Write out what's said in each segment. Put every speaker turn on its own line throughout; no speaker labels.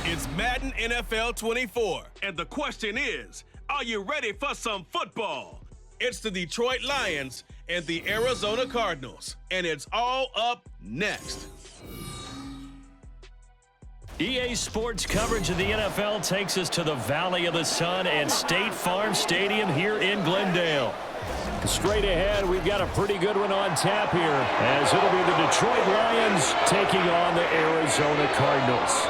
It's Madden NFL 24. And the question is, are you ready for some football? It's the Detroit Lions and the Arizona Cardinals. And it's all up next.
EA Sports coverage of the NFL takes us to the Valley of the Sun and State Farm Stadium here in Glendale. Straight ahead, we've got a pretty good one on tap here, as it'll be the Detroit Lions taking on the Arizona Cardinals.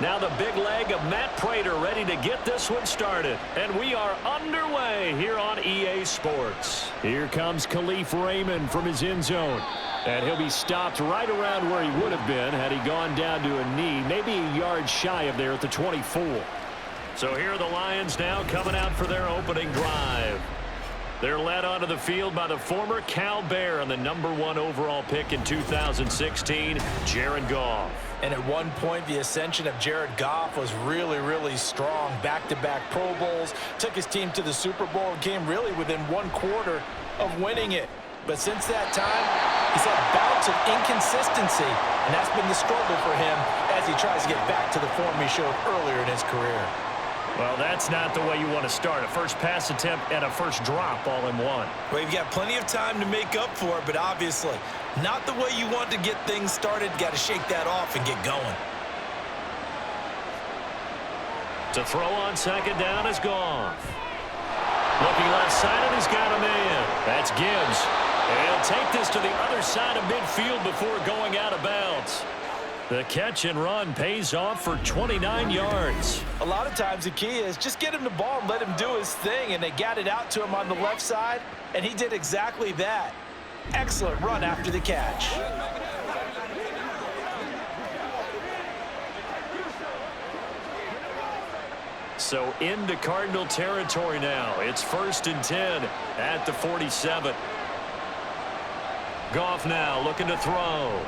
Now the big leg of Matt Prater ready to get this one started. And we are underway here on EA Sports. Here comes Khalif Raymond from his end zone. And he'll be stopped right around where he would have been had he gone down to a knee, maybe a yard shy of there at the 24. So here are the Lions now coming out for their opening drive. They're led onto the field by the former Cal Bear and the #1 overall pick in 2016, Jared Goff.
And at one point, the ascension of Jared Goff was really, really strong. Back-to-back Pro Bowls, took his team to the Super Bowl, and came really within one quarter of winning it. But since that time, he's had bouts of inconsistency, and that's been the struggle for him as he tries to get back to the form he showed earlier in his career.
Well, that's not the way you want to start. A first pass attempt and a first drop all in one.
Well, you've got plenty of time to make up for it, but obviously not the way you want to get things started. Got to shake that off and get going.
To throw on second down is Goff. Looking left side, and he's got a man. That's Gibbs. And he'll take this to the other side of midfield before going out of bounds. The catch and run pays off for 29 yards.
A lot of times the key is just get him the ball and let him do his thing, and they got it out to him on the left side, and he did exactly that. Excellent run after the catch.
So into Cardinal territory now. It's 1st and 10 at the 47. Goff now looking to throw.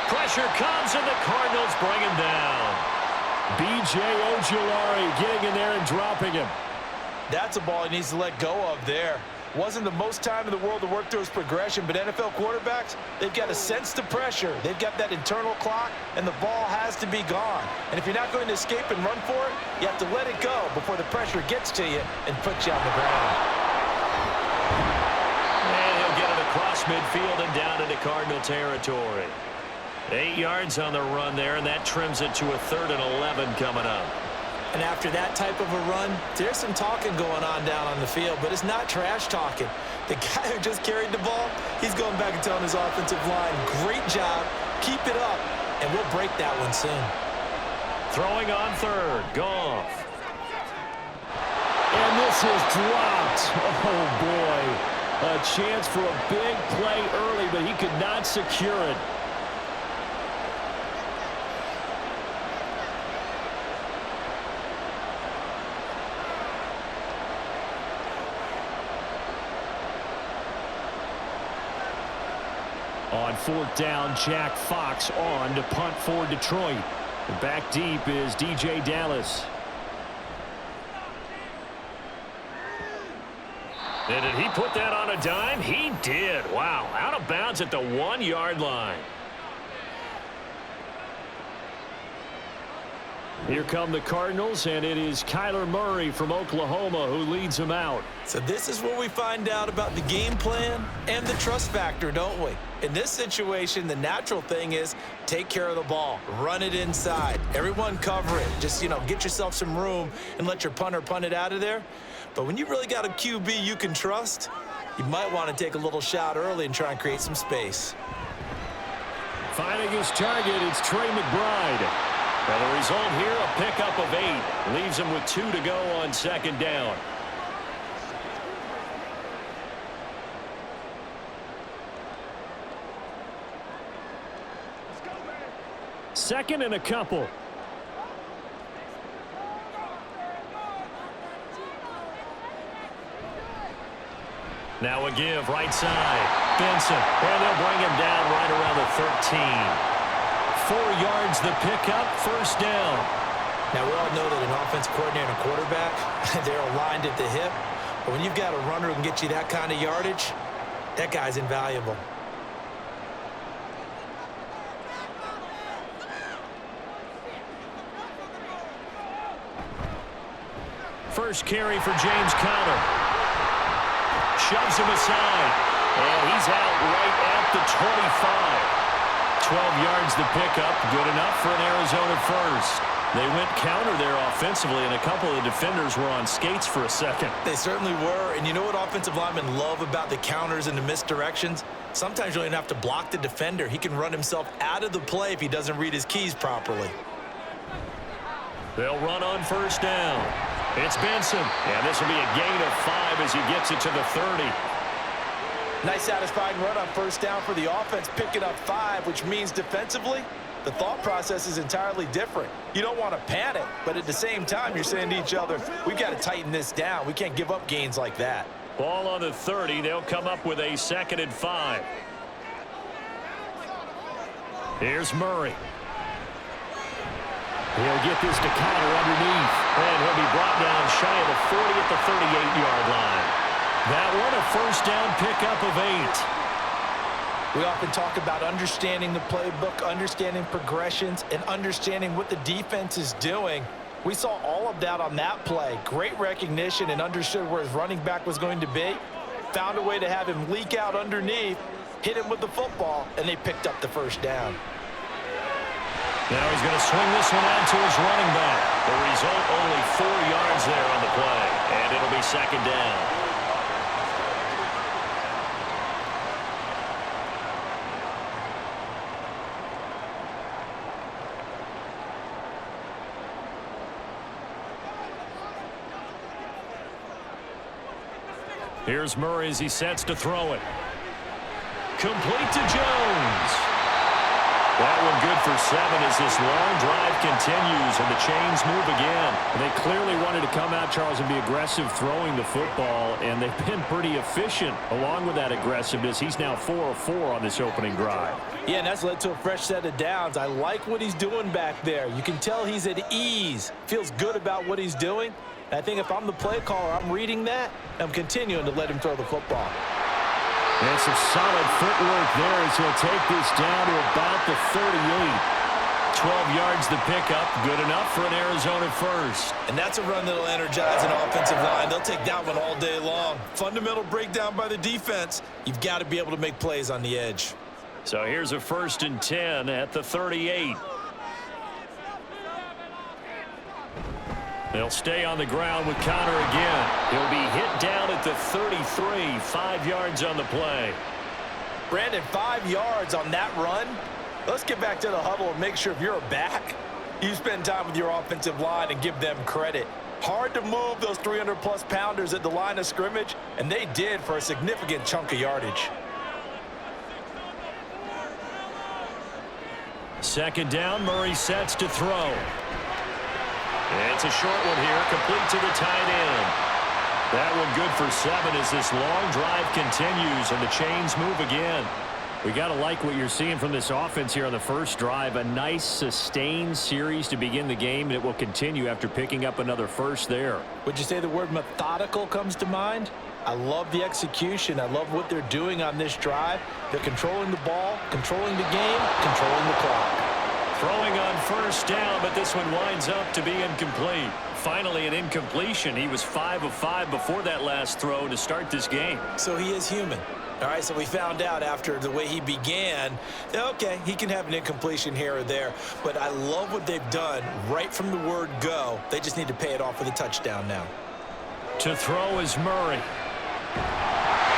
Pressure comes, and the Cardinals bring him down. B.J. Ojulari getting in there and dropping him.
That's a ball he needs to let go of there. Wasn't the most time in the world to work through his progression, but NFL quarterbacks, they've got a sense to pressure. They've got that internal clock, and the ball has to be gone. And if you're not going to escape and run for it, you have to let it go before the pressure gets to you and puts you on the ground.
And he'll get it across midfield and down into Cardinal territory. 8 yards on the run there, and that trims it to a 3rd and 11 coming up.
And after that type of a run, there's some talking going on down on the field, but it's not trash talking. The guy who just carried the ball, he's going back and telling his offensive line, great job, keep it up, and we'll break that one soon.
Throwing on 3rd, Goff. And this is dropped. Oh, boy. A chance for a big play early, but he could not secure it. On 4th down, Jack Fox on to punt for Detroit. And back deep is DJ Dallas. And did he put that on a dime? He did. Wow. Out of bounds at the 1-yard line. Here come the Cardinals, and it is Kyler Murray from Oklahoma who leads them out.
So this is where we find out about the game plan and the trust factor, don't we? In this situation, the natural thing is take care of the ball, run it inside, everyone cover it. Just, get yourself some room and let your punter punt it out of there. But when you really got a QB you can trust, you might want to take a little shot early and try and create some space.
Finding his target, it's Trey McBride. And the result here, a pickup of 8. Leaves him with 2 to go on second down. Second and a couple. Now a give, right side. Benson, and they'll bring him down right around the 13. 4 yards the pickup, first down.
Now, we all know that an offensive coordinator and a quarterback, they're aligned at the hip. But when you've got a runner who can get you that kind of yardage, that guy's invaluable.
First carry for James Conner. Shoves him aside. And he's out right at the 25. 12 yards the pickup, good enough for an Arizona first. They went counter there offensively, and a couple of the defenders were on skates for a second.
They certainly were, and you know what offensive linemen love about the counters and the misdirections? Sometimes you don't even have to block the defender. He can run himself out of the play if he doesn't read his keys properly.
They'll run on first down. It's Benson, and this will be a gain of 5 as he gets it to the 30.
Nice satisfying run on first down for the offense, picking up 5, which means defensively, the thought process is entirely different. You don't want to panic, but at the same time, you're saying to each other, we've got to tighten this down. We can't give up gains like that.
Ball on the 30. They'll come up with a 2nd and 5. Here's Murray. He'll get this to Conner underneath, and he'll be brought down shy of the 40 at the 38-yard line. That one, a first down pickup of 8.
We often talk about understanding the playbook, understanding progressions, and understanding what the defense is doing. We saw all of that on that play. Great recognition and understood where his running back was going to be. Found a way to have him leak out underneath, hit him with the football, and they picked up the first down.
Now he's going to swing this one out to his running back. The result, only 4 yards there on the play, and it'll be second down. Here's Murray as he sets to throw it. Complete to Jones. That one good for 7 as this long drive continues and the chains move again. And they clearly wanted to come out, Charles, and be aggressive throwing the football, and they've been pretty efficient along with that aggressiveness. He's now 4 of 4 on this opening drive.
Yeah, and that's led to a fresh set of downs. I like what he's doing back there. You can tell he's at ease, feels good about what he's doing. I think if I'm the play caller, I'm reading that, I'm continuing to let him throw the football.
And some solid footwork there as he'll take this down to about the 38. 12 yards the pickup, good enough for an Arizona first.
And that's a run that'll energize an offensive line. They'll take that one all day long. Fundamental breakdown by the defense. You've got to be able to make plays on the edge.
So here's a 1st and 10 at the 38. They'll stay on the ground with Conner again. He'll be hit down at the 33, 5 yards on the play.
Brandon, 5 yards on that run. Let's get back to the huddle and make sure if you're a back, you spend time with your offensive line and give them credit. Hard to move those 300-plus pounders at the line of scrimmage, and they did for a significant chunk of yardage.
Second down, Murray sets to throw. It's a short one here, complete to the tight end. That one good for 7 as this long drive continues and the chains move again. We got to like what you're seeing from this offense here on the first drive. A nice sustained series to begin the game, and it will continue after picking up another first there.
Would you say the word methodical comes to mind? I love the execution. I love what they're doing on this drive. They're controlling the ball, controlling the game, controlling the clock.
Throwing on first down, but this one winds up to be incomplete. Finally an incompletion. He was 5 of 5 before that last throw to start this game.
So he is human. All right, so we found out after the way he began, okay, he can have an incompletion here or there, but I love what they've done right from the word go. They just need to pay it off with a touchdown now.
To throw is Murray.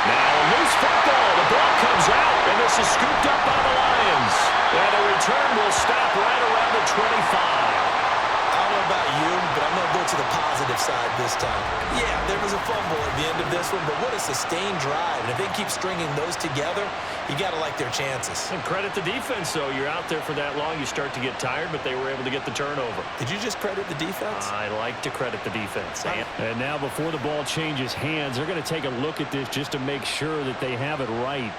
Now a loose football. The ball comes out, and this is scooped up by the Lions. And a return will stop right around the 25.
I don't know about you, but I'm going to go to the positive side this time. Yeah, there was a fumble at the end of this one, but what a sustained drive. And if they keep stringing those together, you got to like their chances.
And credit the defense, though. You're out there for that long, you start to get tired, but they were able to get the turnover.
Did you just credit the defense?
I like to credit the defense. And now before the ball changes hands, they're going to take a look at this just to make sure that they have it right.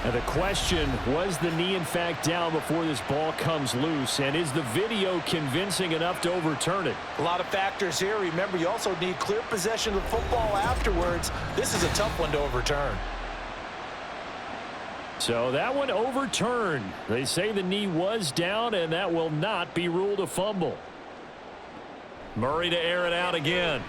And the question, was the knee in fact down before this ball comes loose? And is the video convincing enough to overturn it?
A lot of factors here. Remember, you also need clear possession of the football afterwards. This is a tough one to overturn.
So that one overturned. They say the knee was down, and that will not be ruled a fumble. Murray to air it out again.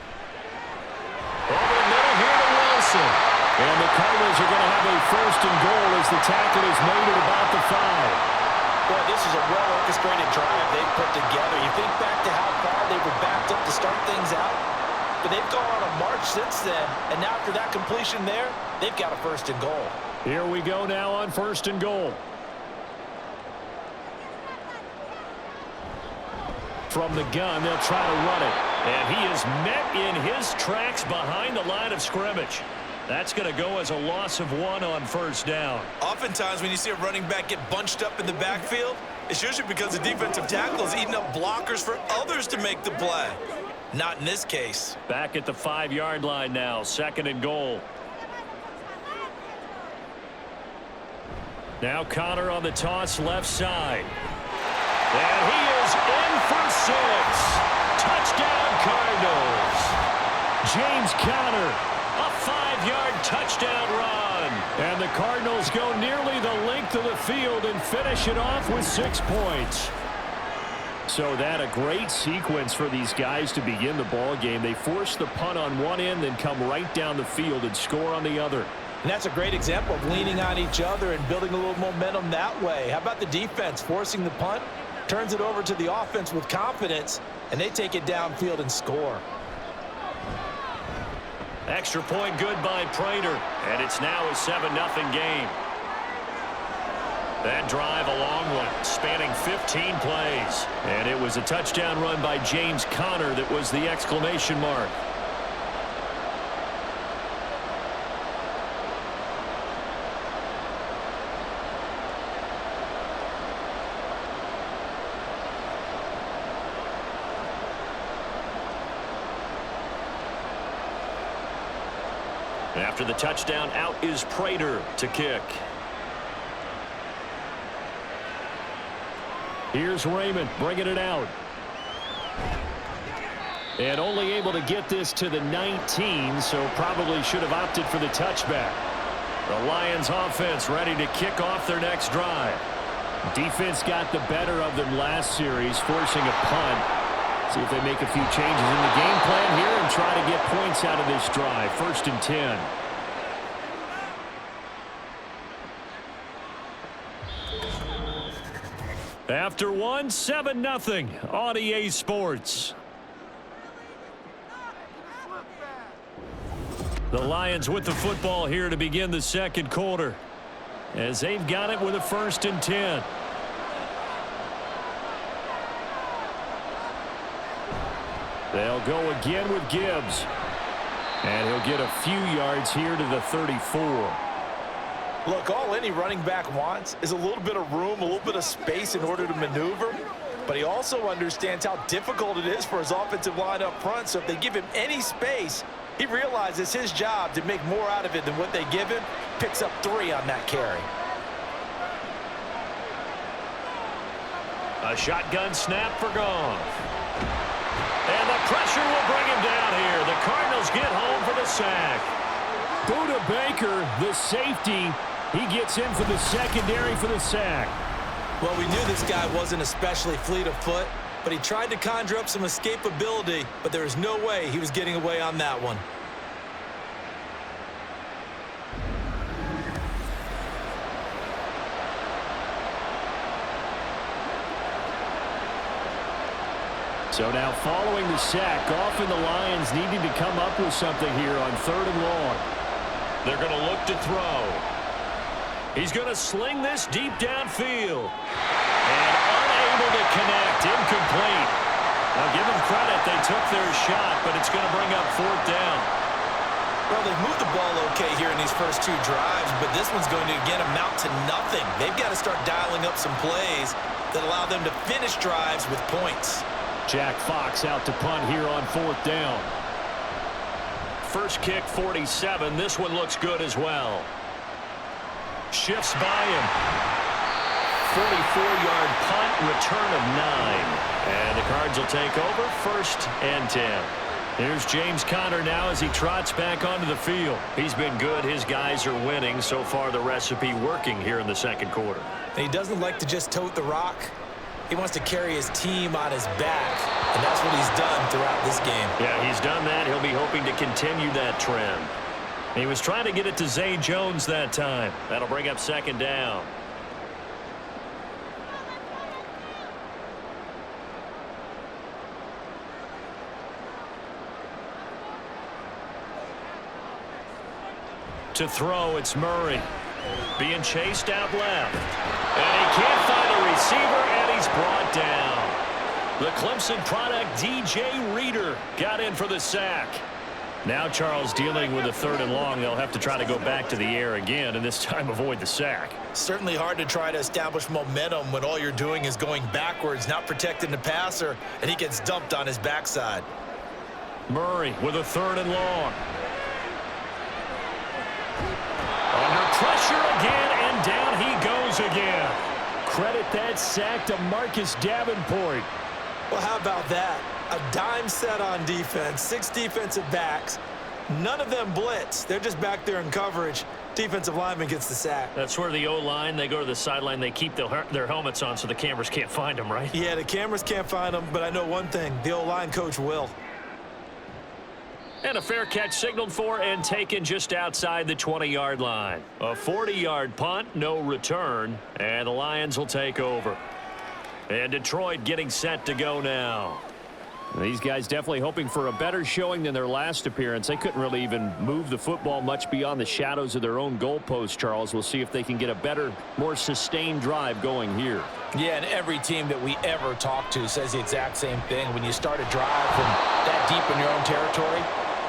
Over the middle here to Wilson. And the Cardinals are going to have a first and goal as the tackle is made at about the 5.
Boy, this is a well-orchestrated drive they've put together. You think back to how far they were backed up to start things out, but they've gone on a march since then, and now after that completion there, they've got a first and goal.
Here we go now on first and goal. From the gun, they'll try to run it. And he is met in his tracks behind the line of scrimmage. That's going to go as a loss of 1 on first down.
Oftentimes when you see a running back get bunched up in the backfield, it's usually because the defensive tackle is eating up blockers for others to make the play. Not in this case.
Back at the 5-yard line now, second and goal. Now Connor on the toss left side. And he is in for 6. Touchdown Cardinals. James Conner. A 5-yard touchdown run. And the Cardinals go nearly the length of the field and finish it off with 6 points. So that a great sequence for these guys to begin the ball game. They force the punt on one end, then come right down the field and score on the other.
And that's a great example of leaning on each other and building a little momentum that way. How about the defense forcing the punt, turns it over to the offense with confidence, and they take it downfield and score.
Extra point good by Prater, and it's now a 7-0 game. That drive, a long one, spanning 15 plays. And it was a touchdown run by James Conner that was the exclamation mark. After the touchdown, out is Prater to kick. Here's Raymond bringing it out. And only able to get this to the 19, so probably should have opted for the touchback. The Lions offense ready to kick off their next drive. Defense got the better of them last series, forcing a punt. See if they make a few changes in the game plan here and try to get points out of this drive. 1st and 10. After one, 7-0 on EA Sports. The Lions with the football here to begin the second quarter, as they've got it with a 1st and 10. They'll go again with Gibbs. And he'll get a few yards here to the 34.
Look, all any running back wants is a little bit of room, a little bit of space in order to maneuver. But he also understands how difficult it is for his offensive line up front. So if they give him any space, he realizes his job to make more out of it than what they give him. Picks up 3 on that carry.
A shotgun snap for Goff. And the pressure will bring him down here. The Cardinals get home for the sack. Buda Baker, the safety, He gets in for the secondary for the sack.
Well, we knew this guy wasn't especially fleet of foot, but he tried to conjure up some escapability, but there was no way he was getting away on that one.
So now following the sack, Goff and the Lions needing to come up with something here on 3rd and long. They're going to look to throw. He's going to sling this deep downfield. And unable to connect, incomplete. Now give them credit, they took their shot, but it's going to bring up 4th down.
Well, they've moved the ball okay here in these first 2 drives, but this one's going to, again, amount to nothing. They've got to start dialing up some plays that allow them to finish drives with points.
Jack Fox out to punt here on 4th down. First kick, 47. This one looks good as well. Shifts by him. 44-yard punt, return of 9. And the Cards will take over, 1st and 10. Here's James Conner now as he trots back onto the field. He's been good. His guys are winning. So far, the recipe working here in the 2nd quarter.
He doesn't like to just tote the rock. He wants to carry his team on his back, and that's what he's done throughout this game.
Yeah, he's done that. He'll be hoping to continue that trend. He was trying to get it to Zay Jones that time. That'll bring up 2nd down. To throw, it's Murray. Being chased out left. And he can't find a receiver, and he's brought down. The Clemson product, DJ Reader, got in for the sack. Now Charles dealing with a 3rd and long. They'll have to try to go back to the air again, and this time avoid the sack.
Certainly hard to try to establish momentum when all you're doing is going backwards, not protecting the passer, and he gets dumped on his backside.
Murray with a 3rd and long. Under pressure again, and down he goes again. Credit that sack to Marcus Davenport.
Well, how about that? A dime set on defense, 6 defensive backs. None of them blitz. They're just back there in coverage. Defensive lineman gets the sack.
That's where the O-line, they go to the sideline, they keep their helmets on so the cameras can't find them, right?
Yeah, the cameras can't find them, but I know one thing. The O-line coach will.
And a fair catch signaled for and taken just outside the 20-yard line. A 40-yard punt, no return, and the Lions will take over. And Detroit getting set to go now. These guys definitely hoping for a better showing than their last appearance. They couldn't really even move the football much beyond the shadows of their own goalpost, Charles. We'll see if they can get a better, more sustained drive going here.
Yeah, and every team that we ever talk to says the exact same thing. When you start a drive from that deep in your own territory,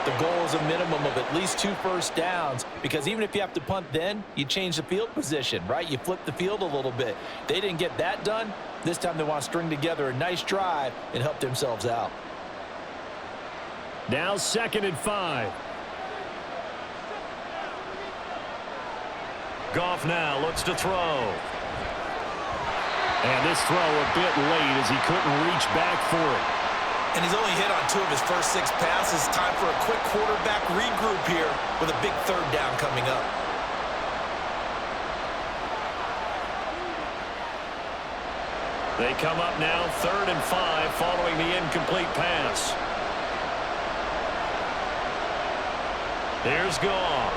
the goal is a minimum of at least 2 first downs, because even if you have to punt then, you change the field position, right? You flip the field a little bit. They didn't get that done. This time they want to string together a nice drive and help themselves out.
Now 2nd and 5. Goff now looks to throw. And this throw a bit late as he couldn't reach back for it.
And he's only hit on 2 of his first 6 passes. Time for a quick quarterback regroup here with a big 3rd down coming up.
They come up now 3rd and 5 following the incomplete pass. Here's Goff.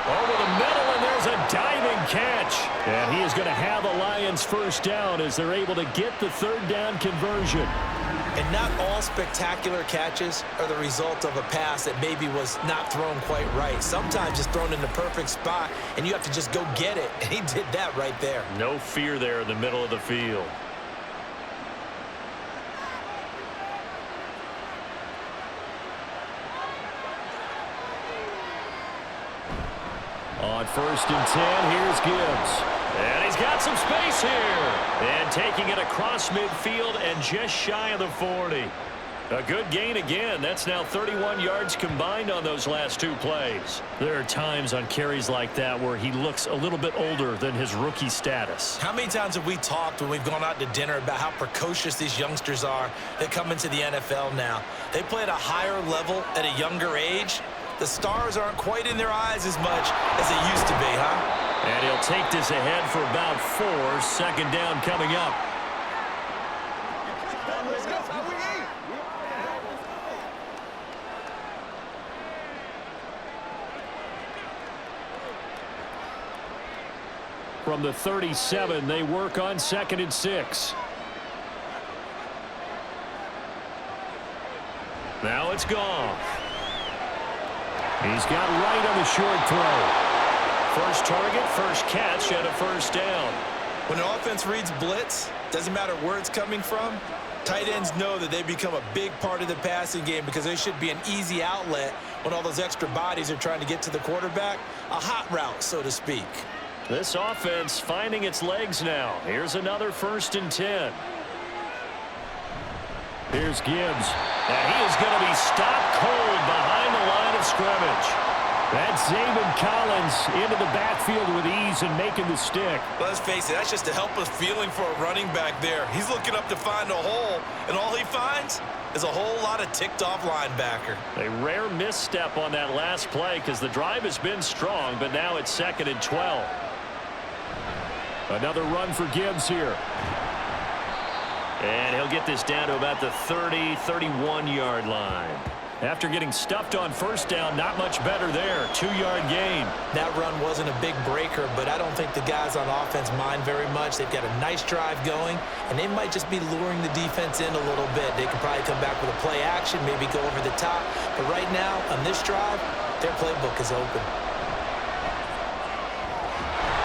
Over the middle, and there's a diving catch. And he is going to have a Lions 1st down as they're able to get the 3rd down conversion.
And not all spectacular catches are the result of a pass that maybe was not thrown quite right. Sometimes it's thrown in the perfect spot, and you have to just go get it. And he did that right there.
No fear there in the middle of the field. On 1st and 10, here's Gibbs. And he's got some space here. And taking it across midfield and just shy of the 40. A good gain again. That's now 31 yards combined on those last 2 plays. There are times on carries like that where he looks a little bit older than his rookie status.
How many times have we talked when we've gone out to dinner about how precocious these youngsters are that come into the NFL now? They play at a higher level at a younger age. The stars aren't quite in their eyes as much as they used to be, huh?
And he'll take this ahead for about 4. Second down coming up. From the 37, they work on 2nd and 6. Now it's Goff. He's got right on the short throw. First target, first catch, and a first down.
When an offense reads blitz, doesn't matter where it's coming from, tight ends know that they become a big part of the passing game because they should be an easy outlet when all those extra bodies are trying to get to the quarterback. A hot route, so to speak.
This offense finding its legs now. Here's another 1st and 10. Here's Gibbs. And he is going to be stopped cold behind the line of scrimmage. That's Zaven Collins into the backfield with ease and making the stick.
Let's face it, that's just a helpless feeling for a running back there. He's looking up to find a hole, and all he finds is a whole lot of ticked-off linebacker.
A rare misstep on that last play because the drive has been strong, but now it's 2nd and 12. Another run for Gibbs here. And he'll get this down to about the 30, 31-yard line. After getting stuffed on first down, not much better there. 2-yard gain.
That run wasn't a big breaker, but I don't think the guys on offense mind very much. They've got a nice drive going, and they might just be luring the defense in a little bit. They could probably come back with a play action, maybe go over the top. But right now, on this drive, their playbook is open.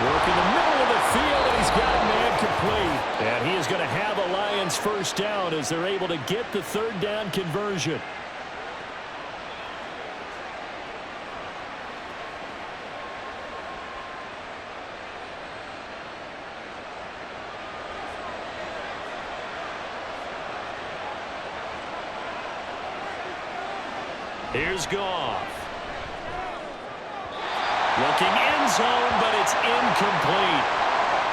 Work in the middle of the field, and he's got a man complete. And he is going to have a Lions first down as they're able to get the 3rd down conversion. Here's Goff. Looking end zone, but it's incomplete.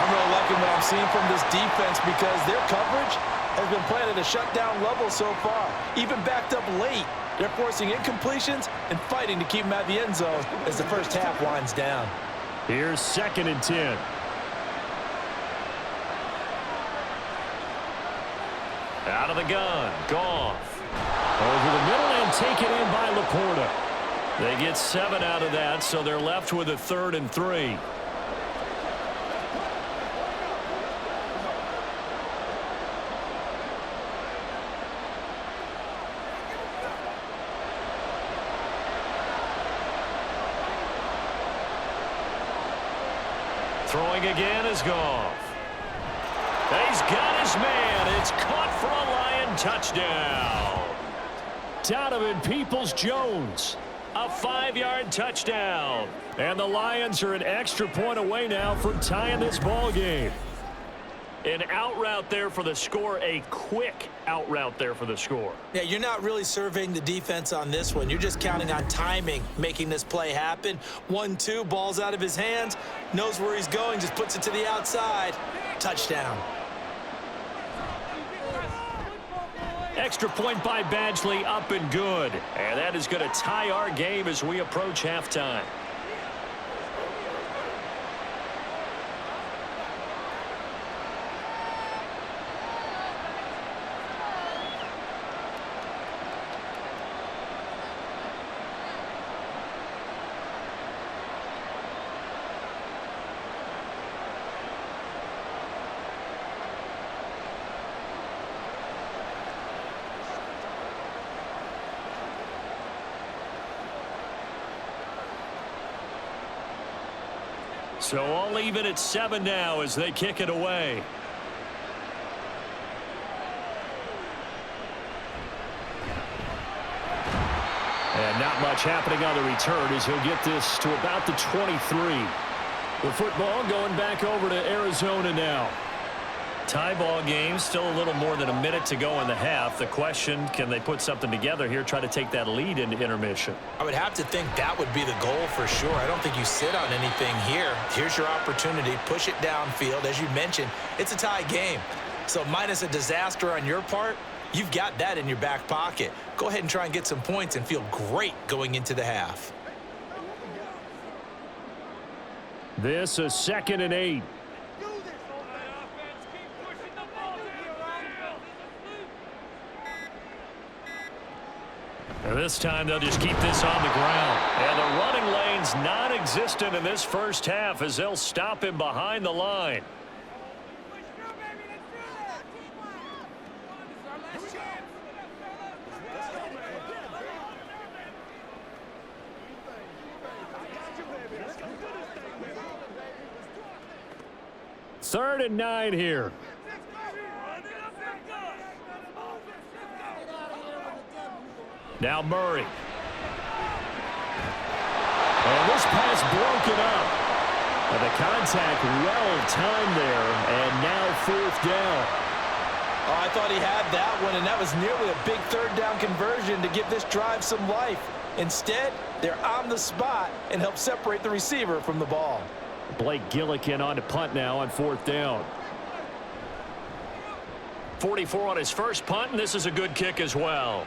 I'm really liking what I'm seeing from this defense because their coverage has been playing at a shutdown level so far. Even backed up late, they're forcing incompletions and fighting to keep them out of the end zone as the first half winds down.
Here's 2nd and 10. Out of the gun, Goff. Over the middle and taken in by Laporta. They get 7 out of that, so they're left with a 3rd and 3. Throwing again is Goff. He's got his man. It's caught for a Lion touchdown. Donovan Peoples-Jones. A 5-yard touchdown. And the Lions are an extra point away now from tying this ball game. An out route there for the score. A quick out route there for the score.
Yeah, you're not really surveying the defense on this one. You're just counting on timing, making this play happen. 1-2, ball's out of his hands. Knows where he's going, just puts it to the outside. Touchdown.
Extra point by Badgley, up and good. And that is going to tie our game as we approach halftime. So all even at 7 now as they kick it away. And not much happening on the return as he'll get this to about the 23. The football going back over to Arizona now. Tie ball game, still a little more than a minute to go in the half. The question, can they put something together here, try to take that lead into intermission?
I would have to think that would be the goal for sure. I don't think you sit on anything here. Here's your opportunity. Push it downfield. As you mentioned, it's a tie game. So minus a disaster on your part, You've got that in your back pocket. Go ahead and try and get some points and feel great going into the half.
This is 2nd and 8. And this time they'll just keep this on the ground. And the running lane's non-existent in this first half as they'll stop him behind the line. Third and 9 here. Now Murray. And this pass broken up. And the contact well timed there. And now 4th down.
Oh, I thought he had that one, and that was nearly a big 3rd down conversion to give this drive some life. Instead, they're on the spot and help separate the receiver from the ball.
Blake Gillikin on to punt now on 4th down. 44 on his first punt, and this is a good kick as well.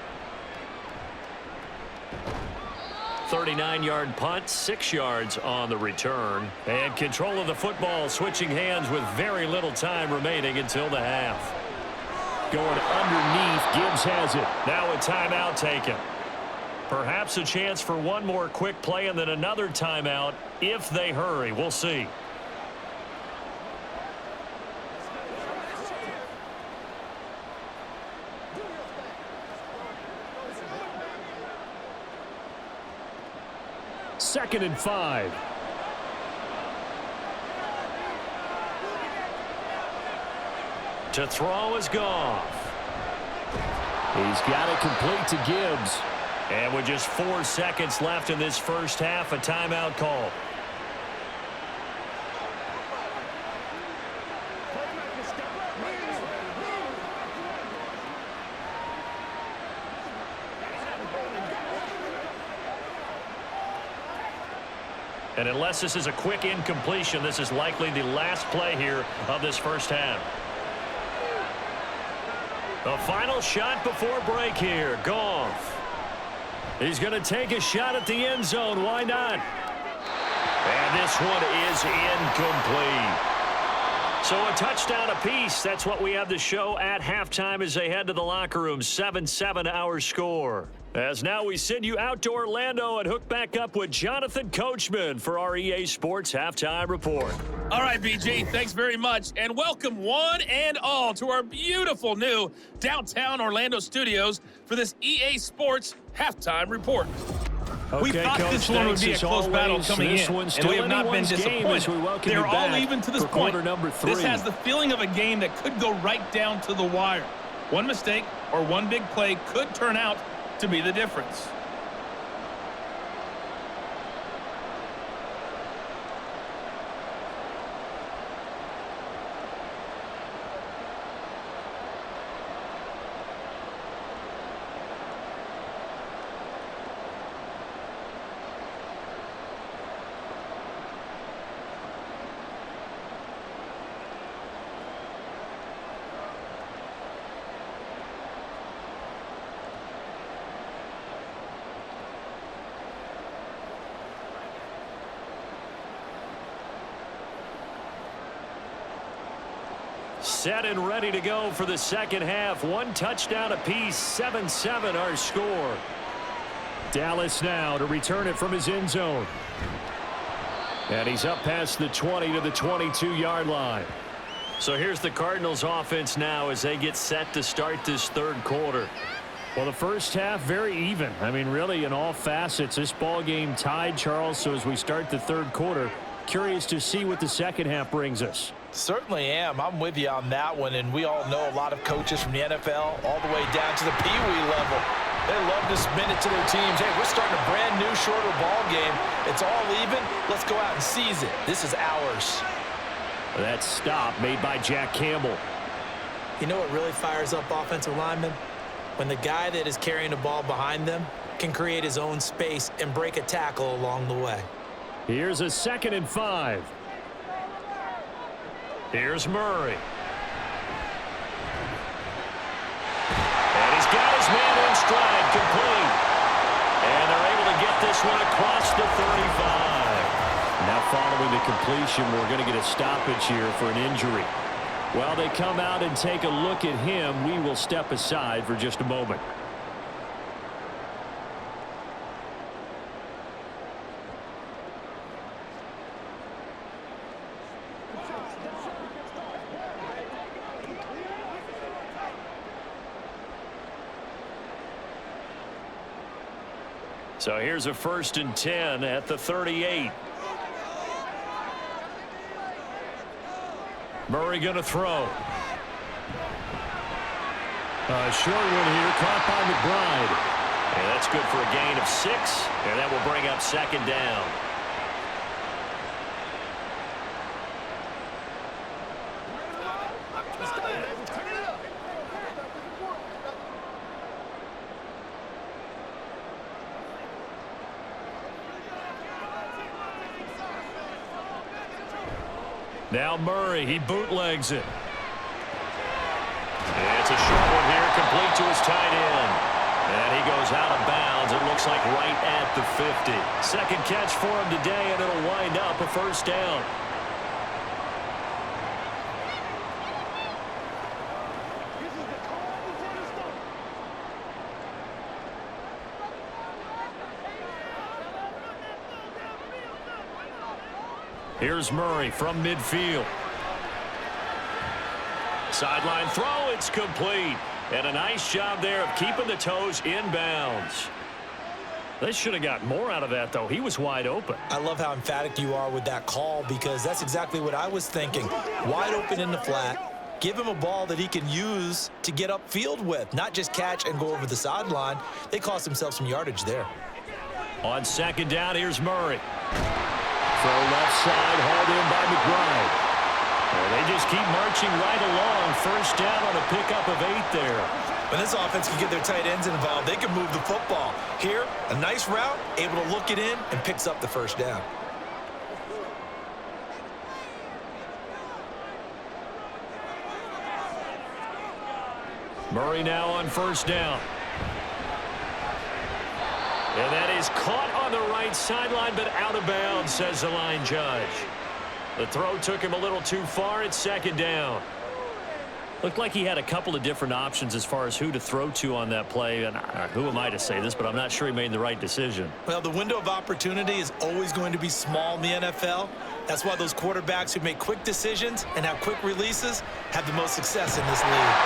39-yard punt, 6 yards on the return. And control of the football switching hands with very little time remaining until the half. Going underneath, Gibbs has it. Now a timeout taken. Perhaps a chance for one more quick play and then another timeout if they hurry. We'll see. Second and 5. To throw is Goff. He's got it complete to Gibbs. And with just 4 seconds left in this first half, a timeout call. And unless this is a quick incompletion, this is likely the last play here of this first half. The final shot before break here. Goff. He's going to take a shot at the end zone. Why not? And this one is incomplete. So a touchdown apiece. That's what we have to show at halftime as they head to the locker room. 7-7 our score. As now we send you out to Orlando and hook back up with Jonathan Coachman for our EA Sports Halftime Report.
All right, BG, thanks very much. And welcome one and all to our beautiful new downtown Orlando studios for this EA Sports Halftime Report.
Okay,
we thought
Coach,
this one would be a close battle coming in, and we have not been disappointed. They're all even to this point. This has the feeling of a game that could go right down to the wire. One mistake or one big play could turn out to be the difference.
Set and ready to go for the second half. One touchdown apiece. 7-7 our score. Dallas now to return it from his end zone. And he's up past the 20 to the 22-yard line. So here's the Cardinals offense now as they get set to start this third quarter. Well, the first half very even. I mean, really in all facets. This ball game tied, Charles. So as we start the third quarter, curious to see what the second half brings us.
Certainly am. I'm with you on that one, and we all know a lot of coaches from the NFL all the way down to the Pee-wee level. They love to spin it to their teams. Hey, we're starting a brand new shorter ball game. It's all even. Let's go out and seize it. This is ours.
That stop made by Jack Campbell.
You know what really fires up offensive linemen? When the guy that is carrying the ball behind them can create his own space and break a tackle along the way.
Here's a 2nd and 5. Here's Murray. completion. We're going to get a stoppage here for an injury. While they come out and take a look at him, we will step aside for just a moment. So here's a 1st and 10 at the 38. Murray going to throw. A short one here, caught by McBride. And that's good for a gain of 6, and that will bring up 2nd down. Now Murray, he bootlegs it. And it's a short one here, complete to his tight end. And he goes out of bounds, it looks like right at the 50. 2nd catch for him today, and it'll wind up a 1st down. Here's Murray from midfield. Sideline throw, it's complete. And a nice job there of keeping the toes inbounds. They should have got more out of that, though. He was wide open.
I love how emphatic you are with that call, because that's exactly what I was thinking. Wide open in the flat. Give him a ball that he can use to get upfield with, not just catch and go over the sideline. They cost themselves some yardage there.
On 2nd down, here's Murray. Throw left side, hauled in by McBride. And they just keep marching right along. 1st down on a pickup of 8 there.
When this offense can get their tight ends involved, they can move the football. Here, a nice route, able to look it in, and picks up the 1st down.
Murray now on 1st down. And that is caught on the right sideline, but out of bounds, says the line judge. The throw took him a little too far. It's 2nd down. Looked like he had a couple of different options as far as who to throw to on that play. And who am I to say this, but I'm not sure he made the right decision.
Well, the window of opportunity is always going to be small in the NFL. That's why those quarterbacks who make quick decisions and have quick releases have the most success in this league.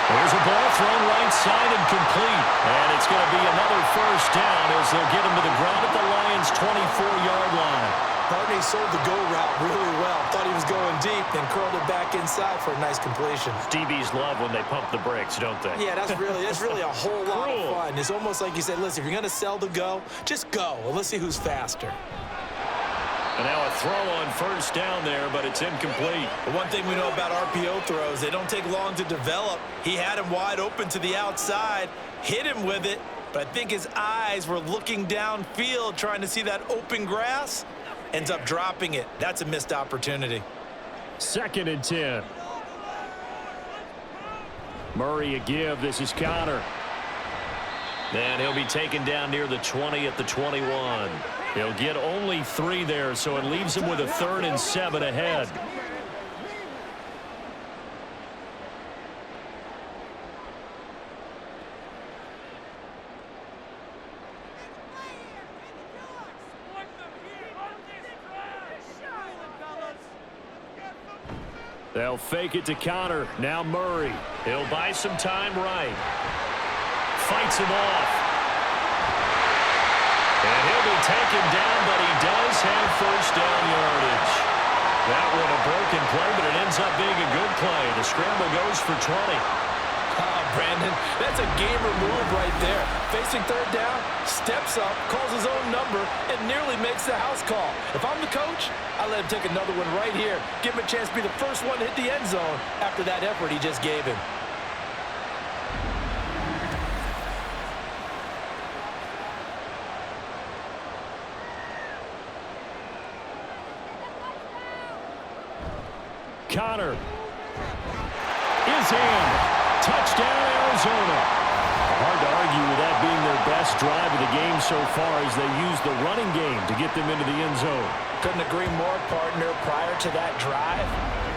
There's a ball thrown right side and complete. And it's going to be another 1st down as they'll get him to the ground at the Lions' 24-yard line.
Barney sold the go route really well. Thought he was going deep, then curled it back inside for a nice completion.
DBs love when they pump the brakes, don't they?
Yeah, that's really a whole lot of fun. It's almost like you said, listen, if you're going to sell the go, just go. Well, let's see who's faster.
And now a throw on 1st down there, but it's incomplete.
The one thing we know about RPO throws, they don't take long to develop. He had him wide open to the outside, hit him with it, but I think his eyes were looking downfield trying to see that open grass. Ends up dropping it. That's a missed opportunity.
2nd and 10. Murray a give. This is Connor. And he'll be taken down near the 20 at the 21. He'll get only 3 there, so it leaves him with a 3rd and 7 ahead. They'll fake it to Connor. Now Murray. He'll buy some time right. Fights him off. And he'll be taken down, but he does have 1st down yardage. That one a broken play, but it ends up being a good play. The scramble goes for 20.
Brandon, that's a gamer move right there. Facing 3rd down, steps up, calls his own number, and nearly makes the house call. If I'm the coach, I let him take another one right here. Give him a chance to be the first one to hit the end zone after that effort he just gave him.
Connor is in. Touchdown, Arizona. Hard to argue with that being their best best drive of the game so far as they use the running game to get them into the end zone.
Couldn't agree more, partner. Prior to that drive,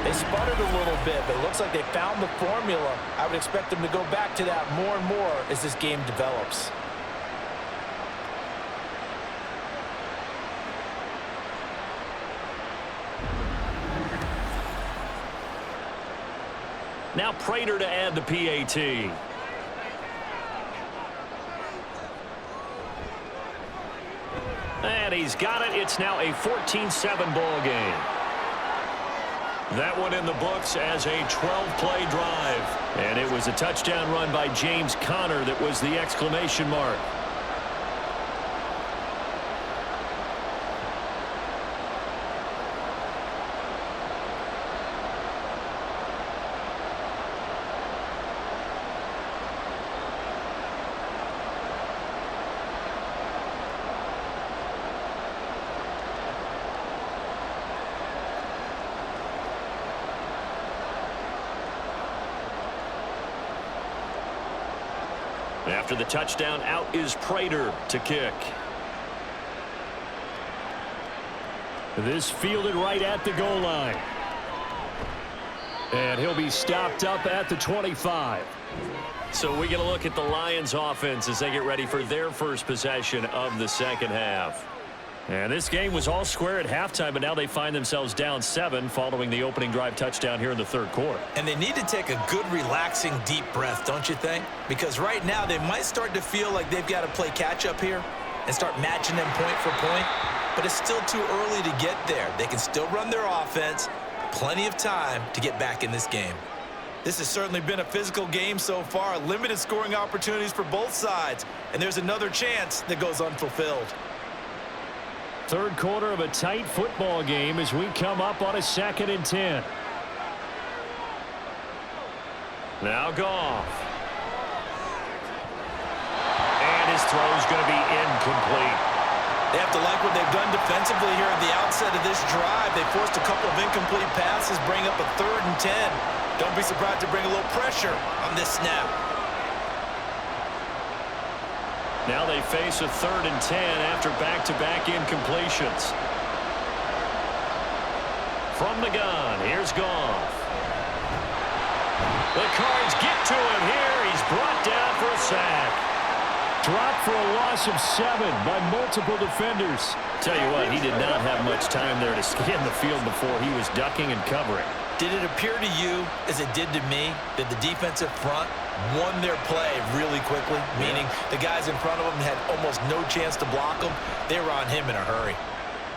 they sputtered a little bit, but it looks like they found the formula. I would expect them to go back to that more and more as this game develops.
Now Prater to add the PAT. And he's got it. It's now a 14-7 ball game. That one in the books as a 12-play drive. And it was a touchdown run by James Conner that was the exclamation mark. After the touchdown, out is Prater to kick. This fielded right at the goal line. And he'll be stopped up at the 25. So we get a look at the Lions offense as they get ready for their first possession of the second half. And this game was all square at halftime, but now they find themselves down 7 following the opening drive touchdown here in the third quarter.
And they need to take a good, relaxing, deep breath, don't you think? Because right now they might start to feel like they've got to play catch-up here and start matching them point for point. But it's still too early to get there. They can still run their offense. Plenty of time to get back in this game. This has certainly been a physical game so far. Limited scoring opportunities for both sides. And there's another chance that goes unfulfilled.
Third quarter of a tight football game as we come up on a 2nd and 10. Now Goff. And his throw's going to be incomplete.
They have to like what they've done defensively here at the outset of this drive. They forced a couple of incomplete passes, bring up a 3rd and 10. Don't be surprised to bring a little pressure on this snap.
Now they face a 3rd and 10 after back-to-back incompletions. From the gun, here's Goff. The Cards get to him here. He's brought down for a sack. Dropped for a loss of 7 by multiple defenders. Tell you what, he did not have much time there to scan the field before he was ducking and covering.
Did it appear to you, as it did to me, that the defensive front won their play really quickly? Meaning the guys in front of them had almost no chance to block them. They were on him in a hurry.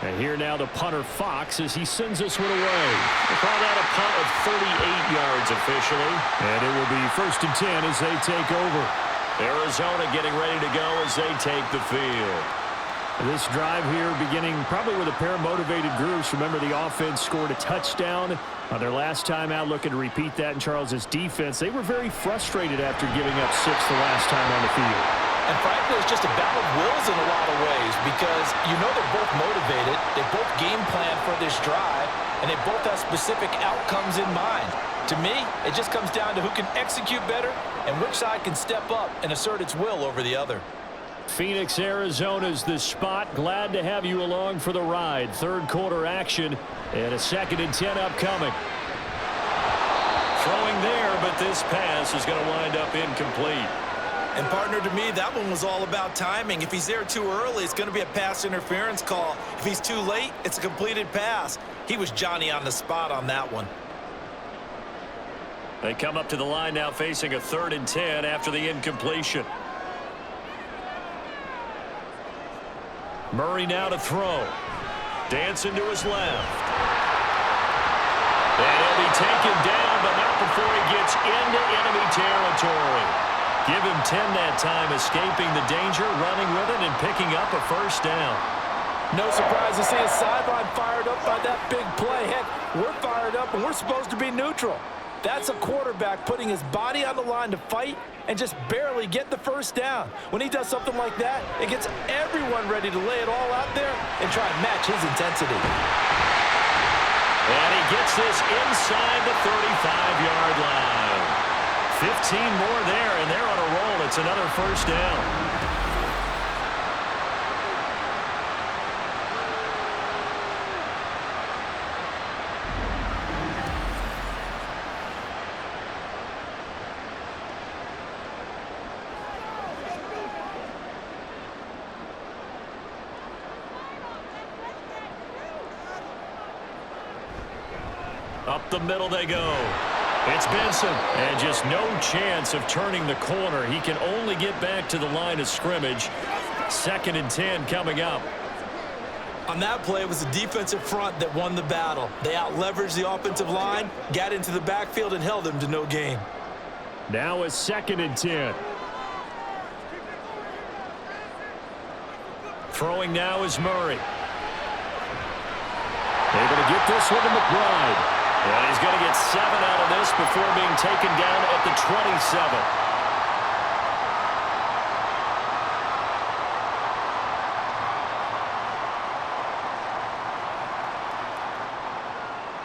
And here now the punter Fox as he sends this one away. They call that a punt of 38 yards officially. And it will be 1st and 10 as they take over. Arizona getting ready to go as they take the field. This drive here beginning probably with a pair of motivated groups. Remember, the offense scored a touchdown on their last time out, looking to repeat that in Charles's defense. They were very frustrated after giving up 6 the last time on the field.
And frankly, it's just a battle of wills in a lot of ways because you know they're both motivated. They both game plan for this drive, and they both have specific outcomes in mind. To me, it just comes down to who can execute better and which side can step up and assert its will over the other.
Phoenix, Arizona's the spot. Glad to have you along for the ride. Third quarter action and a 2nd and 10 upcoming. Throwing there, but this pass is going to wind up incomplete.
And partner, to me, that one was all about timing. If he's there too early, it's going to be a pass interference call. If he's too late, it's a completed pass. He was Johnny on the spot on that one.
They come up to the line now facing a 3rd and 10 after the incompletion. Murray now to throw. Dancing to his left. And he'll be taken down, but not before he gets into enemy territory. Give him 10 that time, escaping the danger, running with it, and picking up a 1st down.
No surprise to see his sideline fired up by that big play. Heck, we're fired up, and we're supposed to be neutral. That's a quarterback putting his body on the line to fight and just barely get the 1st down. When he does something like that, it gets everyone ready to lay it all out there and try and match his intensity.
And he gets this inside the 35-yard line. 15 more there, and they're on a roll. It's another 1st down. Up the middle they go. It's Benson. And just no chance of turning the corner. He can only get back to the line of scrimmage. 2nd and 10 coming up.
On that play, it was the defensive front that won the battle. They out-leveraged the offensive line, got into the backfield, and held them to no gain.
Now it's 2nd and 10. Throwing now is Murray. Able to get this one to McBride. And he's going to get 7 out of this before being taken down at the 27.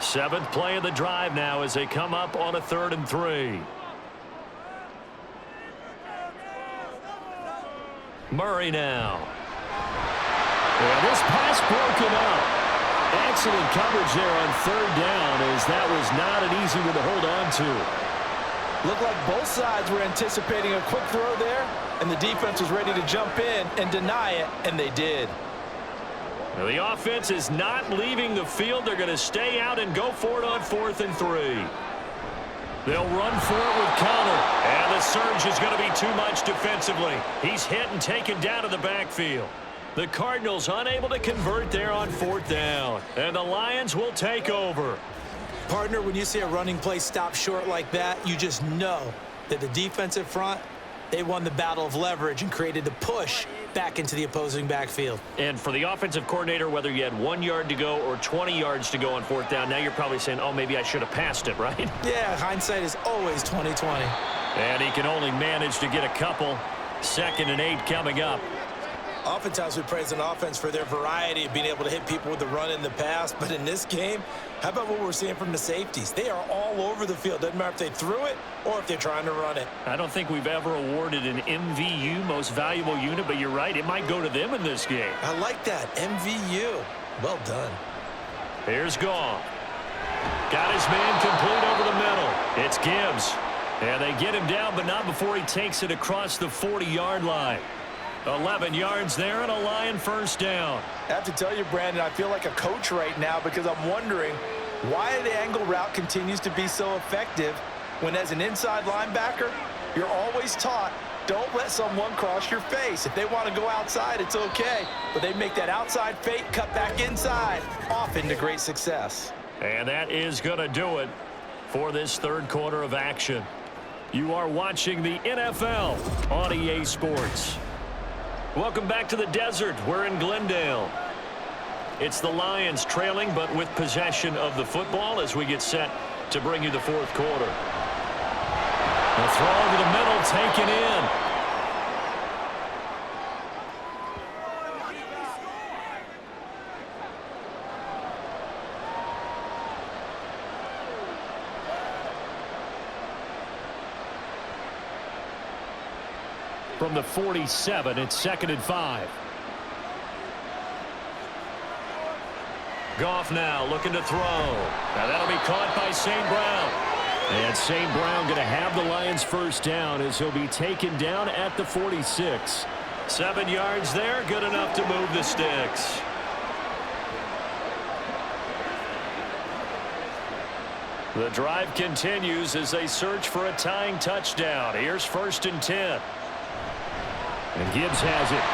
Seventh play of the drive now as they come up on a 3rd and 3. Murray now. And this pass broken up. Excellent coverage there on 3rd down, as that was not an easy one to hold on to.
Looked like both sides were anticipating a quick throw there, and the defense was ready to jump in and deny it, and they did.
Now the offense is not leaving the field. They're going to stay out and go for it on 4th and 3. They'll run for it with Connor, and the surge is going to be too much defensively. He's hit and taken down to the backfield. The Cardinals unable to convert there on 4th down, and the Lions will take over.
Partner, when you see a running play stop short like that, you just know that the defensive front, they won the battle of leverage and created the push back into the opposing backfield.
And for the offensive coordinator, whether you had 1 yard to go or 20 yards to go on 4th down, now you're probably saying, oh, maybe I should have passed it, right?
Yeah, hindsight is always 20/20.
And he can only manage to get a couple. 2nd and 8 coming up.
Oftentimes we praise an offense for their variety of being able to hit people with the run in the pass, but in this game, how about what we're seeing from the safeties? They are all over the field. Doesn't matter if they threw it or if they're trying to run it.
I don't think we've ever awarded an MVU, most valuable unit, but you're right, it might go to them in this game.
I like that, MVU. Well done.
Here's Goff. Got his man complete over the middle. It's Gibbs. And they get him down, but not before he takes it across the 40-yard line. 11 yards there and a Lion 1st down.
I have to tell you, Brandon, I feel like a coach right now because I'm wondering why the angle route continues to be so effective when, as an inside linebacker, you're always taught, don't let someone cross your face. If they want to go outside, it's okay. But they make that outside fake, cut back inside, often to great success.
And that is going to do it for this 3rd quarter of action. You are watching the NFL on EA Sports. Welcome back to the desert. We're in Glendale. It's the Lions trailing, but with possession of the football as we get set to bring you the 4th quarter. The throw over the middle taken in. From the 47, it's 2nd and 5. Goff now looking to throw. Now that'll be caught by St. Brown. And St. Brown going to have the Lions 1st down as he'll be taken down at the 46. 7 yards there, good enough to move the sticks. The drive continues as they search for a tying touchdown. Here's 1st and 10. And Gibbs has it.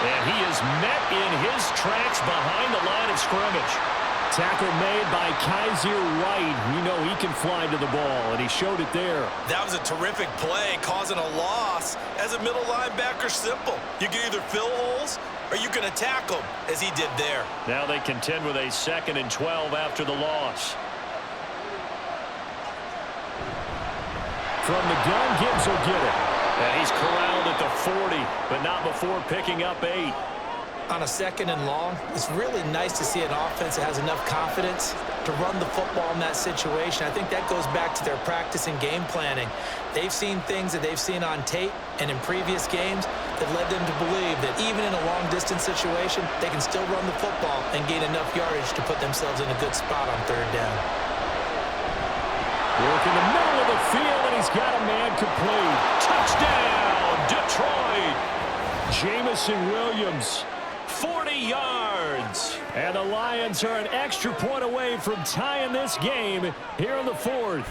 And he is met in his tracks behind the line of scrimmage. Tackle made by Kaiser White. You know he can fly to the ball, and he showed it there.
That was a terrific play, causing a loss. As a middle linebacker, simple. You can either fill holes or you can attack them, as he did there.
Now they contend with a 2nd and 12 after the loss. From the gun, Gibbs will get it. And he's corralled at the 40, but not before picking up 8.
On a 2nd and long, it's really nice to see an offense that has enough confidence to run the football in that situation. I think that goes back to their practice and game planning. They've seen things that they've seen on tape and in previous games that led them to believe that even in a long-distance situation, they can still run the football and gain enough yardage to put themselves in a good spot on 3rd down.
Work in the middle of the field, and he's got a man complete. Touchdown, Detroit! Jamison Williams, 40 yards. And the Lions are an extra point away from tying this game here in the fourth.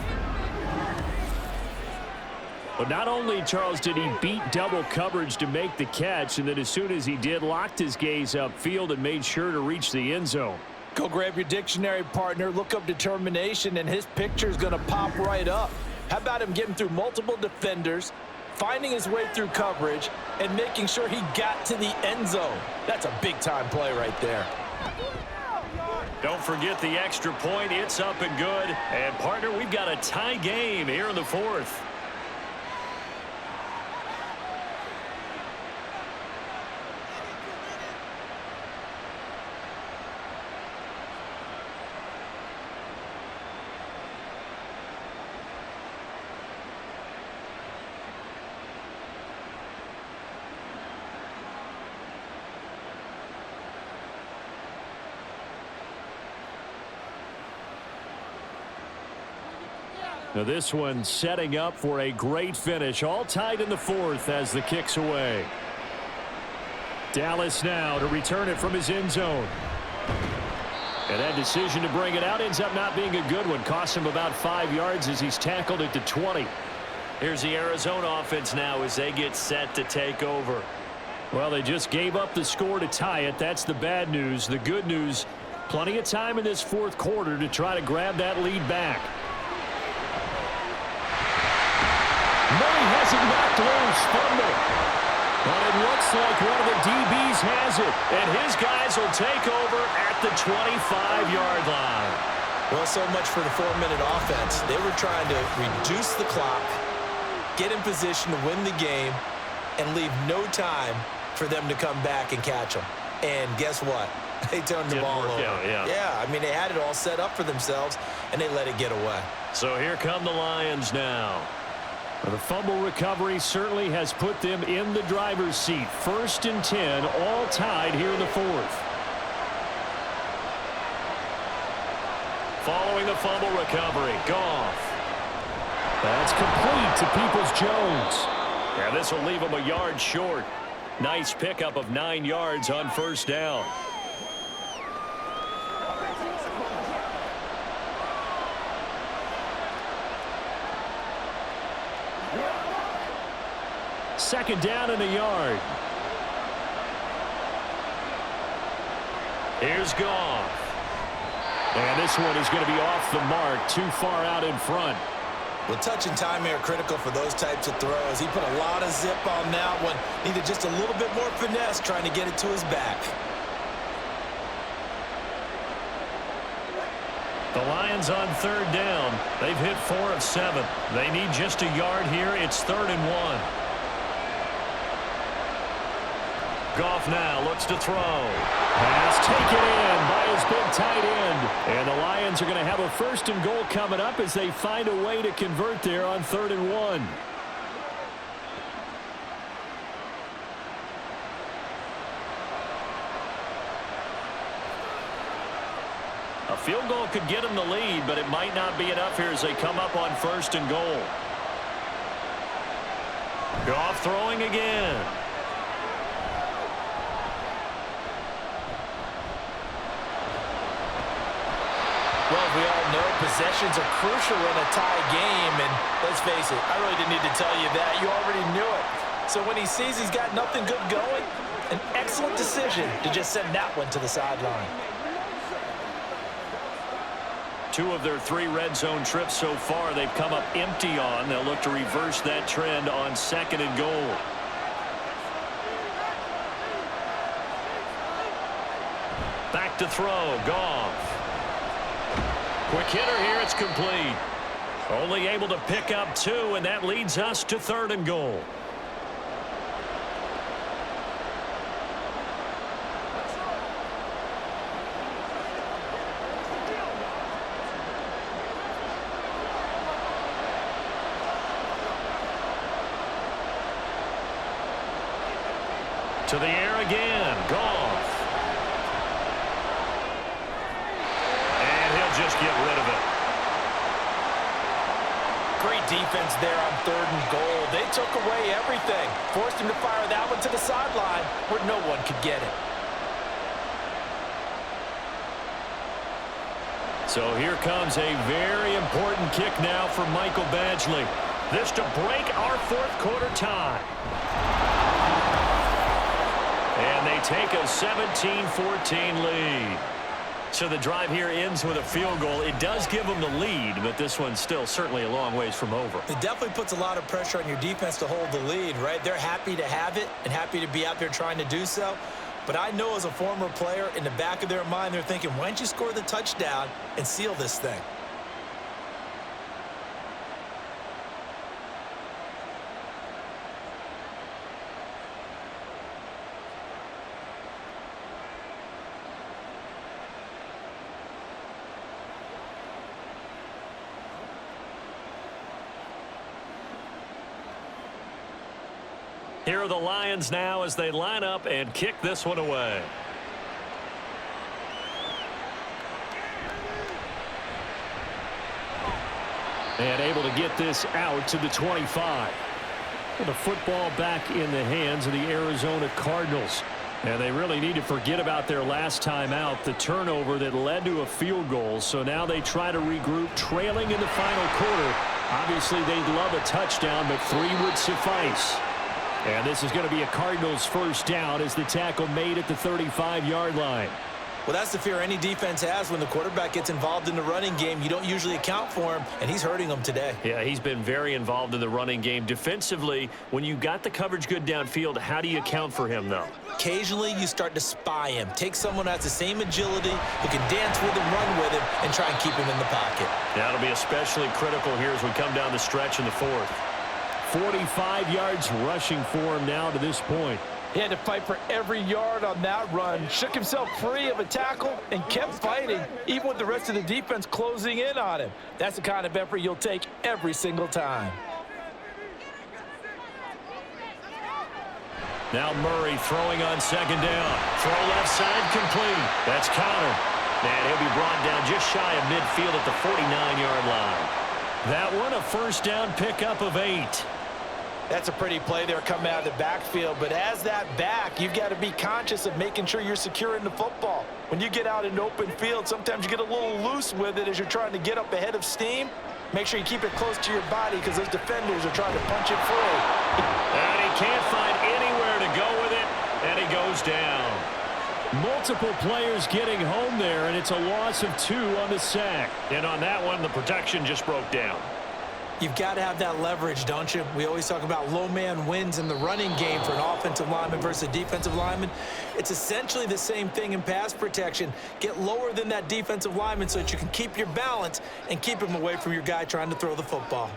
But not only, Charles, did he beat double coverage to make the catch, and then as soon as he did, locked his gaze upfield and made sure to reach the end zone.
Go grab your dictionary, partner, look up determination, and his picture is going to pop right up. How about him getting through multiple defenders, finding his way through coverage, and making sure he got to the end zone? That's a big-time play right there.
Don't forget the extra point. It's up and good. And, partner, we've got a tie game here in the fourth. Now this one setting up for a great finish. All tied in the fourth as the kick's away. Dallas now to return it from his end zone. And that decision to bring it out ends up not being a good one. Costs him about 5 yards as he's tackled it to 20. Here's the Arizona offense now as they get set to take over. Well, they just gave up the score to tie it. That's the bad news. The good news, plenty of time in this fourth quarter to try to grab that lead back. Murray has it knocked loose, fumble. But it looks like one of the DBs has it. And his guys will take over at the 25-yard line.
Well, so much for the 4-minute offense. They were trying to reduce the clock, get in position to win the game, and leave no time for them to come back and catch them. And guess what? They turned the ball over. Yeah, I mean, they had it all set up for themselves, and they let it get away.
So here come the Lions now. The fumble recovery certainly has put them in the driver's seat. 1st and 10, all tied here in the fourth. Following the fumble recovery, Goff. That's complete to Peoples-Jones. Yeah, this will leave him a yard short. Nice pickup of 9 yards on 1st down. Second down and a yard. Here's Goff. And this one is going to be off the mark, too far out in front.
Well, touch and time here are critical for those types of throws. He put a lot of zip on that one. Needed just a little bit more finesse trying to get it to his back.
The Lions on 3rd down. They've hit 4 of 7. They need just a yard here. It's 3rd and 1. Goff now looks to throw. Pass taken in by his big tight end. And the Lions are going to have a 1st and goal coming up as they find a way to convert there on 3rd and 1. A field goal could get them the lead, but it might not be enough here as they come up on 1st and goal. Goff throwing again.
Well, we all know possessions are crucial in a tie game, and let's face it, I really didn't need to tell you that. You already knew it. So when he sees he's got nothing good going, an excellent decision to just send that one to the sideline.
2 of their 3 red zone trips so far they've come up empty on. They'll look to reverse that trend on 2nd and goal. Back to throw, Goff. Quick hitter here, it's complete. Only able to pick up 2, and that leads us to 3rd and goal. To the air again, Goff. And he'll just get rid of it.
Great defense there on 3rd and goal. They took away everything. Forced him to fire that one to the sideline where no one could get it.
So here comes a very important kick now for Michael Badgley. This to break our fourth quarter tie. And they take a 17-14 lead. So the drive here ends with a field goal. It does give them the lead, but this one's still certainly a long ways from over.
It definitely puts a lot of pressure on your defense to hold the lead, right? They're happy to have it and happy to be out there trying to do so. But I know as a former player, in the back of their mind, they're thinking, why don't you score the touchdown and seal this thing?
Here are the Lions now as they line up and kick this one away. And able to get this out to the 25. With the football back in the hands of the Arizona Cardinals. And they really need to forget about their last time out, the turnover that led to a field goal. So now they try to regroup, trailing in the final quarter. Obviously, they'd love a touchdown, but 3 would suffice. And this is going to be a Cardinals first down as the tackle made at the 35-yard line.
Well, that's the fear any defense has when the quarterback gets involved in the running game. You don't usually account for him, and he's hurting them today.
Yeah, he's been very involved in the running game. Defensively, when you got the coverage good downfield, how do you account for him, though?
Occasionally, you start to spy him. Take someone who has the same agility, who can dance with him, run with him, and try and keep him in the pocket.
That'll be especially critical here as we come down the stretch in the fourth. 45 yards rushing for him now to this point.
He had to fight for every yard on that run. Shook himself free of a tackle and kept fighting, even with the rest of the defense closing in on him. That's the kind of effort you'll take every single time.
Now Murray throwing on second down. Throw left side complete. That's counter. And he'll be brought down just shy of midfield at the 49-yard line. That one a first down pickup of 8.
That's a pretty play there coming out of the backfield, but as that back, you've got to be conscious of making sure you're securing the football. When you get out in open field, sometimes you get a little loose with it as you're trying to get up ahead of steam. Make sure you keep it close to your body because those defenders are trying to punch it free.
And he can't find anywhere to go with it, and he goes down. Multiple players getting home there, and it's a loss of 2 on the sack. And on that one, the protection just broke down.
You've got to have that leverage, don't you? We always talk about low man wins in the running game for an offensive lineman versus a defensive lineman. It's essentially the same thing in pass protection. Get lower than that defensive lineman so that you can keep your balance and keep him away from your guy trying to throw the football.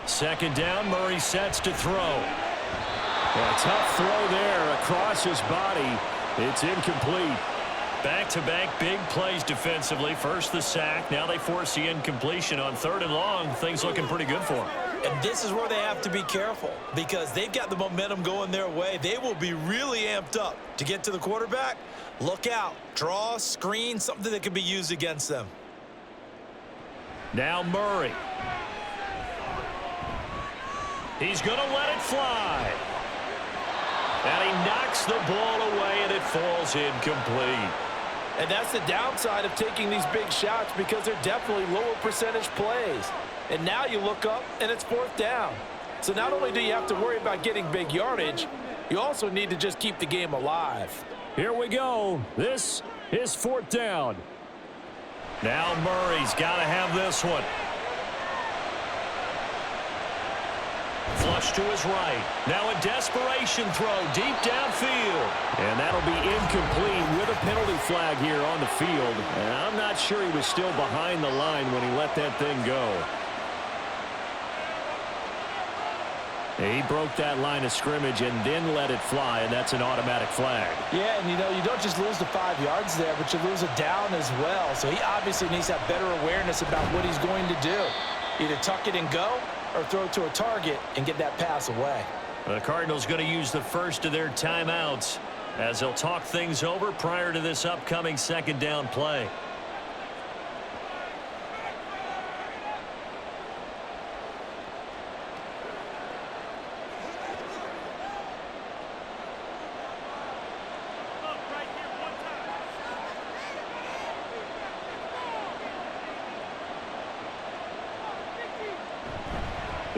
Second down, Murray sets to throw. A tough throw there across his body. It's incomplete. Back-to-back big plays defensively. First the sack. Now they force the incompletion on 3rd and long. Things looking pretty good for them.
And this is where they have to be careful because they've got the momentum going their way. They will be really amped up to get to the quarterback. Look out. Draw, screen, something that can be used against them.
Now Murray. He's going to let it fly. And he knocks the ball away, and it falls incomplete.
And that's the downside of taking these big shots because they're definitely lower percentage plays. And now you look up, and it's 4th down. So not only do you have to worry about getting big yardage, you also need to just keep the game alive.
Here we go. This is 4th down. Now Murray's got to have this one. Flush to his right. Now a desperation throw deep downfield. And that'll be incomplete with a penalty flag here on the field. And I'm not sure he was still behind the line when he let that thing go. He broke that line of scrimmage and then let it fly, and that's an automatic flag.
Yeah, and you don't just lose the 5 yards there, but you lose a down as well. So he obviously needs to have better awareness about what he's going to do. Either tuck it and go, or throw it to a target and get that pass away.
The Cardinals going to use the first of their timeouts as they'll talk things over prior to this upcoming 2nd down play.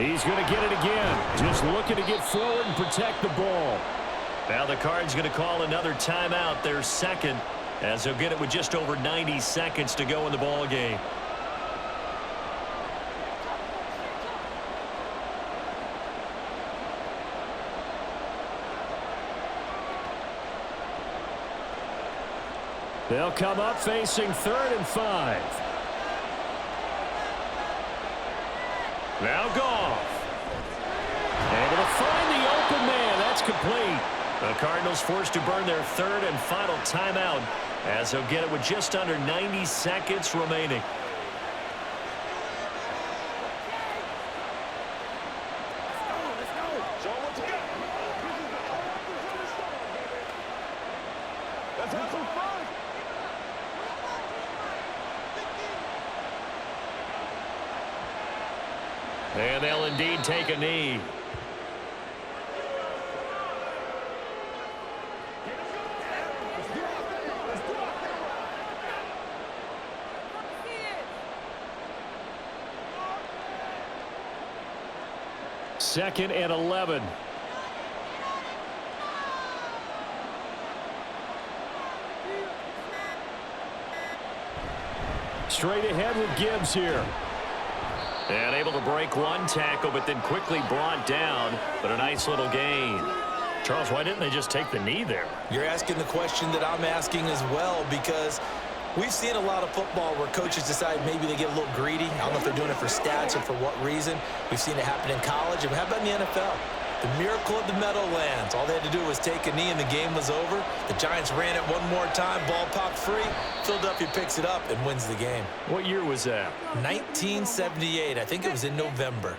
He's going to get it again. Just looking to get forward and protect the ball. Now the Card's going to call another timeout, their second, as they'll get it with just over 90 seconds to go in the ball game. They'll come up facing 3rd and 5. Now Goff. Able to find the open man. That's complete. The Cardinals forced to burn their 3rd and final timeout as they'll get it with just under 90 seconds remaining. And they'll indeed take a knee. Second and 11. Straight ahead with Gibbs here. And able to break one tackle, but then quickly brought down. But a nice little gain. Charles, why didn't they just take the knee there?
You're asking the question that I'm asking as well, because we've seen a lot of football where coaches decide maybe they get a little greedy. I don't know if they're doing it for stats or for what reason. We've seen it happen in college. And how about in the NFL? The miracle of the Meadowlands. All they had to do was take a knee and the game was over. The Giants ran it one more time. Ball popped free. Philadelphia picks it up and wins the game.
What year was that?
1978. I think it was in November.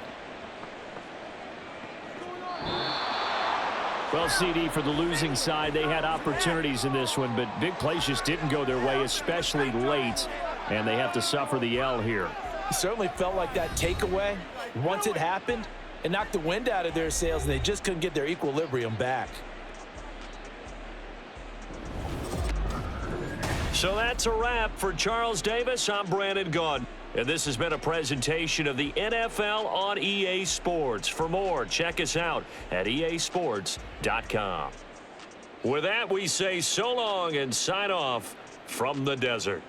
Well, CD, for the losing side, they had opportunities in this one, but big plays just didn't go their way, especially late, and they have to suffer the L here.
It certainly felt like that takeaway, once it happened, it knocked the wind out of their sails, and they just couldn't get their equilibrium back.
So that's a wrap for Charles Davis. I'm Brandon Gaudin, and this has been a presentation of the NFL on EA Sports. For more, check us out at easports.com. With that, we say so long and sign off from the desert.